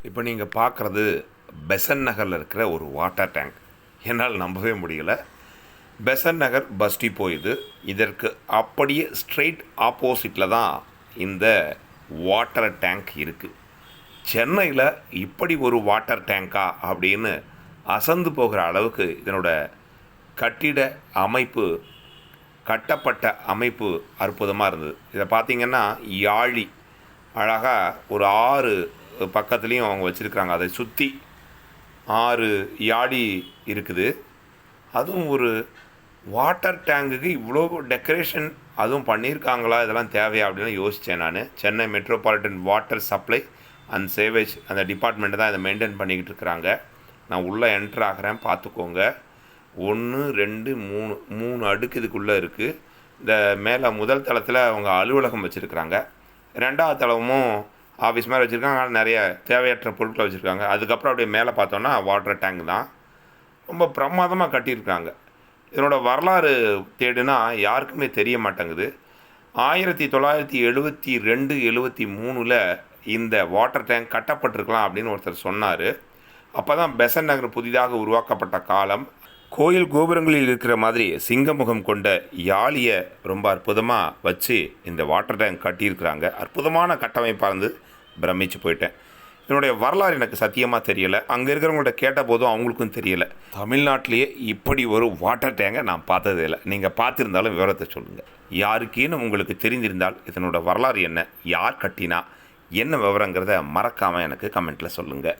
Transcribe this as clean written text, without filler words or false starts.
இப்போ நீங்கள் பார்க்குறது பெசன்ட் நகரில் இருக்கிற ஒரு வாட்டர் டேங்க். என்னால் நம்பவே முடியல. பெசன்ட் நகர் பஸ் டிப்போ இது. இதற்கு அப்படியே ஸ்ட்ரெயிட் ஆப்போசிட்டில் தான் இந்த வாட்டர் டேங்க் இருக்குது. சென்னையில் இப்படி ஒரு வாட்டர் டேங்கா அப்படின்னு அசந்து போகிற அளவுக்கு இதனோட கட்டிட அமைப்பு, கட்டப்பட்ட அமைப்பு அற்புதமாக இருந்தது. இதை பார்த்திங்கன்னா யாழி அழகாக ஒரு 6 பக்கத்துலேயும் அவங்க வச்சுருக்காங்க. அதை சுற்றி 6 யாழி இருக்குது. அதுவும் ஒரு வாட்டர் டேங்குக்கு இவ்வளோ டெக்கரேஷன் அதுவும் பண்ணியிருக்காங்களா, இதெல்லாம் தேவையா அப்படின்னு யோசித்தேன் நான். Chennai metropolitan water supply and savage அந்த டிபார்ட்மெண்ட்டு தான் இதை மெயின்டைன் பண்ணிக்கிட்டு இருக்கிறாங்க. நான் உள்ளே என்ட்ரு ஆகிறேன், பார்த்துக்கோங்க. 1 2 3 அடுக்கு இதுக்குள்ளே இருக்குது. இந்த மேலே முதல் தளத்தில் அவங்க அலுவலகம் வச்சுருக்குறாங்க. 2வது தளமும் ஆஃபீஸ் மாதிரி வச்சுருக்காங்க. ஆனால் நிறைய தேவையற்ற பொருட்களை வச்சுருக்காங்க. அதுக்கப்புறம் அப்படியே மேலே பார்த்தோன்னா வாட்டர் டேங்க் தான். ரொம்ப பிரமாதமாக கட்டியிருக்காங்க. இதனோட வரலாறு தேடுனா யாருக்குமே தெரிய மாட்டேங்குது. 1972 73ல் இந்த வாட்டர் டேங்க் கட்டப்பட்டிருக்கலாம் அப்படின்னு ஒருத்தர் சொன்னார். அப்போ தான் பெசன்ட் நகர் புதிதாக உருவாக்கப்பட்ட காலம். கோயில் கோபுரங்களில் இருக்கிற மாதிரி சிங்கமுகம் கொண்ட யாழியை ரொம்ப அற்புதமாக வச்சு இந்த வாட்டர் டேங்க் கட்டியிருக்கிறாங்க. அற்புதமான கட்டமைப்பாக இருந்து பிரமிச்சு போயிட்டேன். இதனுடைய வரலாறு எனக்கு சத்தியமாக தெரியலை. அங்கே இருக்கிறவங்கள்ட்ட கேட்ட போதும் அவங்களுக்கும் தெரியலை. தமிழ்நாட்டிலேயே இப்படி ஒரு வாட்டர் டேங்கை நான் பார்த்ததே இல்லை. நீங்கள் பார்த்துருந்தாலும் விவரத்தை சொல்லுங்கள். யாருக்கேனும் உங்களுக்கு தெரிந்திருந்தால் இதனோட வரலாறு என்ன, யார் கட்டினா என்ன விவரங்கிறத மறக்காமல் எனக்கு கமெண்ட்டில் சொல்லுங்கள்.